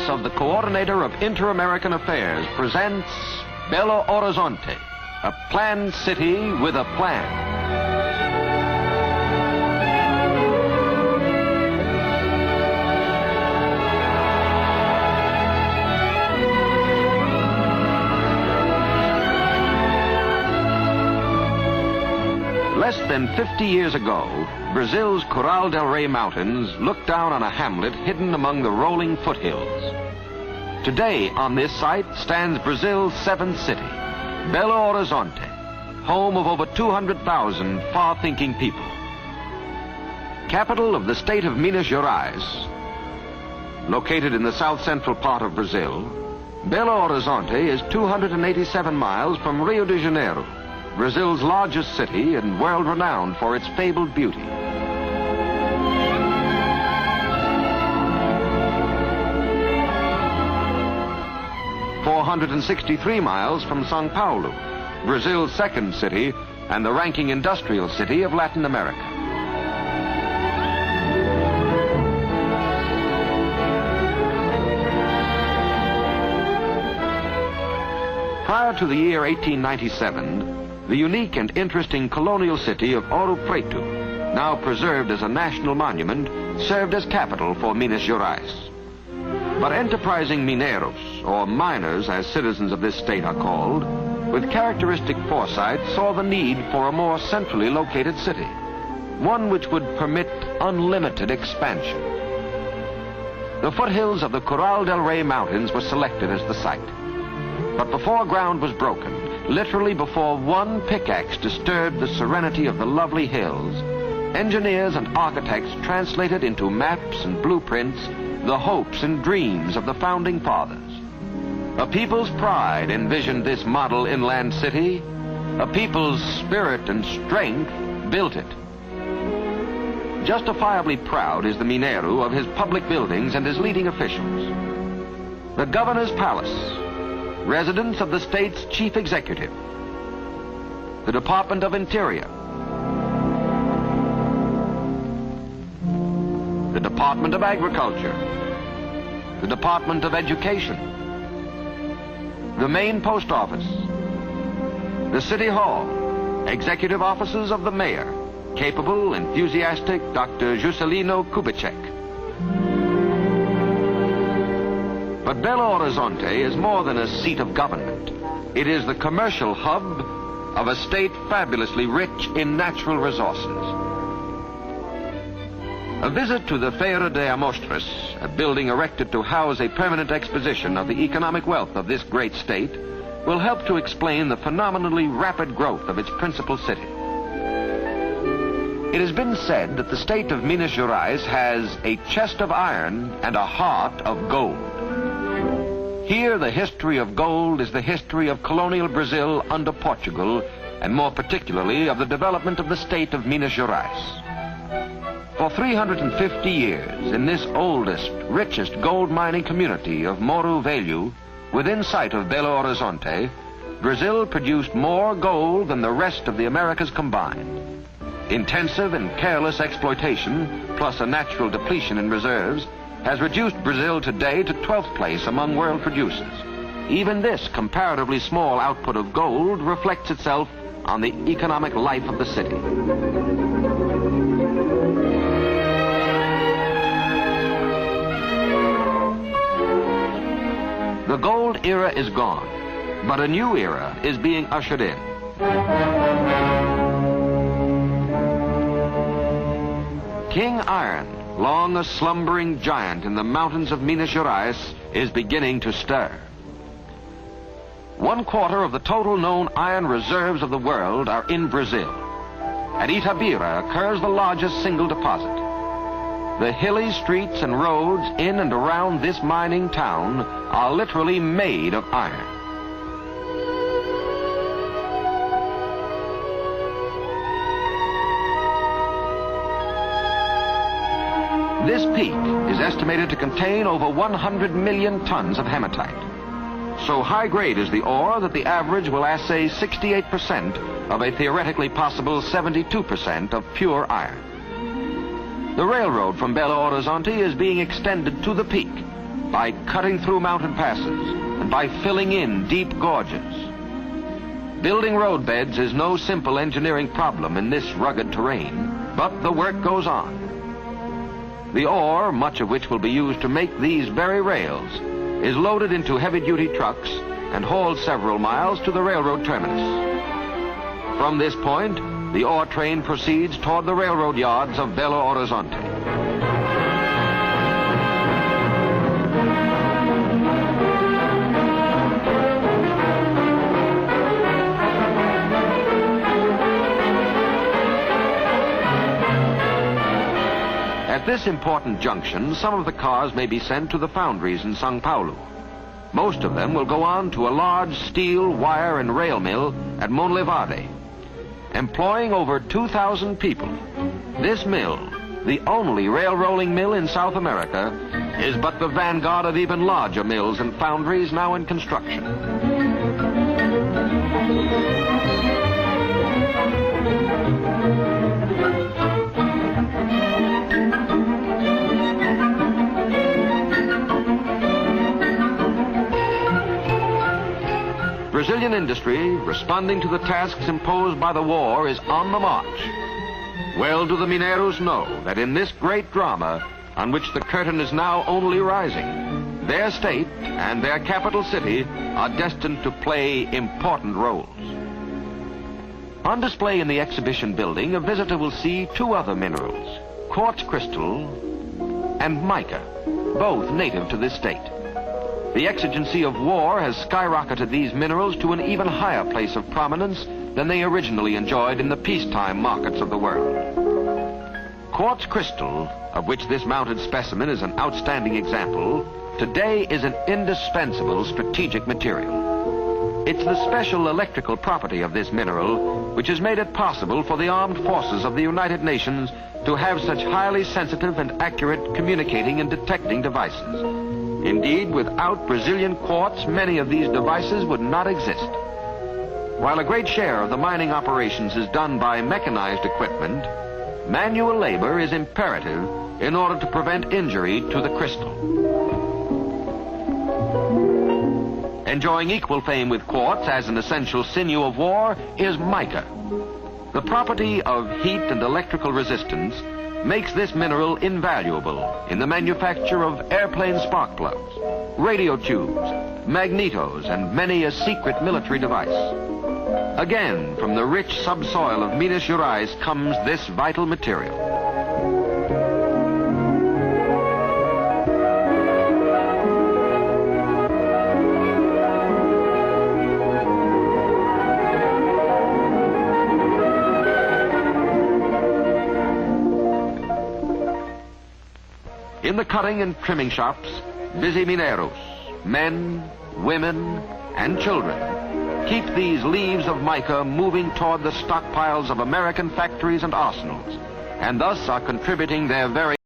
Office of the Coordinator of Inter-American Affairs presents Belo Horizonte, a planned city with a plan. Less than 50 years ago, Brazil's Coral del Rey Mountains looked down on a hamlet hidden among the rolling foothills. Today, on this site, stands Brazil's seventh city, Belo Horizonte, home of over 200,000 far-thinking people. Capital of the state of Minas Gerais, located in the south-central part of Brazil, Belo Horizonte is 287 miles from Rio de Janeiro, Brazil's largest city and world-renowned for its fabled beauty. "463 miles from São Paulo, Brazil's second city and the ranking industrial city of Latin America. Prior to the year 1897, the unique and interesting colonial city of Ouro Preto, now preserved as a national monument, served as capital for Minas Gerais. But enterprising mineiros, or miners as citizens of this state are called, with characteristic foresight saw the need for a more centrally located city, one which would permit unlimited expansion. The foothills of the Coral del Rey Mountains were selected as the site. But before ground was broken, literally before one pickaxe disturbed the serenity of the lovely hills, engineers and architects translated into maps and blueprints the hopes and dreams of the founding fathers. A people's pride envisioned this model inland city. A people's spirit and strength built it. Justifiably proud is the Mineiro of his public buildings and his leading officials. The governor's palace, residence of the state's chief executive, the Department of Interior, the Department of Agriculture, the Department of Education, the main post office, the City Hall, executive offices of the mayor, capable, enthusiastic Dr. Juscelino Kubitschek. But Belo Horizonte is more than a seat of government. It is the commercial hub of a state fabulously rich in natural resources. A visit to the Feira de Amostras, a building erected to house a permanent exposition of the economic wealth of this great state, will help to explain the phenomenally rapid growth of its principal city. It has been said that the state of Minas Gerais has a chest of iron and a heart of gold. Here, the history of gold is the history of colonial Brazil under Portugal, and more particularly of the development of the state of Minas Gerais. For 350 years, in this oldest, richest gold mining community of Morro Velho, within sight of Belo Horizonte, Brazil produced more gold than the rest of the Americas combined. Intensive and careless exploitation, plus a natural depletion in reserves, has reduced Brazil today to 12th place among world producers. Even this comparatively small output of gold reflects itself on the economic life of the city. The gold era is gone, but a new era is being ushered in. King Iron, long a slumbering giant in the mountains of Minas Gerais, is beginning to stir. 1/4 of the total known iron reserves of the world are in Brazil. At Itabira occurs the largest single deposit. The hilly streets and roads in and around this mining town are literally made of iron. This peak is estimated to contain over 100 million tons of hematite. So high grade is the ore that the average will assay 68% of a theoretically possible 72% of pure iron. The railroad from Belo Horizonte is being extended to the peak, by cutting through mountain passes and by filling in deep gorges. Building roadbeds is no simple engineering problem in this rugged terrain, but the work goes on. The ore, much of which will be used to make these very rails, is loaded into heavy-duty trucks and hauled several miles to the railroad terminus. From this point, the ore train proceeds toward the railroad yards of Belo Horizonte. At this important junction, some of the cars may be sent to the foundries in São Paulo. Most of them will go on to a large steel, wire, and rail mill at Monlevade, employing over 2,000 people. This mill, the only rail rolling mill in South America, is but the vanguard of even larger mills and foundries now in construction. Brazilian industry, responding to the tasks imposed by the war, is on the march. Well do the Mineiros know that in this great drama, on which the curtain is now only rising, their state and their capital city are destined to play important roles. On display in the exhibition building, a visitor will see two other minerals, quartz crystal and mica, both native to this state. The exigency of war has skyrocketed these minerals to an even higher place of prominence than they originally enjoyed in the peacetime markets of the world. Quartz crystal, of which this mounted specimen is an outstanding example, today is an indispensable strategic material. It's the special electrical property of this mineral which has made it possible for the armed forces of the United Nations to have such highly sensitive and accurate communicating and detecting devices. Indeed, without Brazilian quartz, many of these devices would not exist. While a great share of the mining operations is done by mechanized equipment, manual labor is imperative in order to prevent injury to the crystal. Enjoying equal fame with quartz as an essential sinew of war is mica. The property of heat and electrical resistance makes this mineral invaluable in the manufacture of airplane spark plugs, radio tubes, magnetos, and many a secret military device. Again, from the rich subsoil of Minas Gerais comes this vital material. In the cutting and trimming shops, busy Mineiros, men, women, and children, keep these leaves of mica moving toward the stockpiles of American factories and arsenals, and thus are contributing their very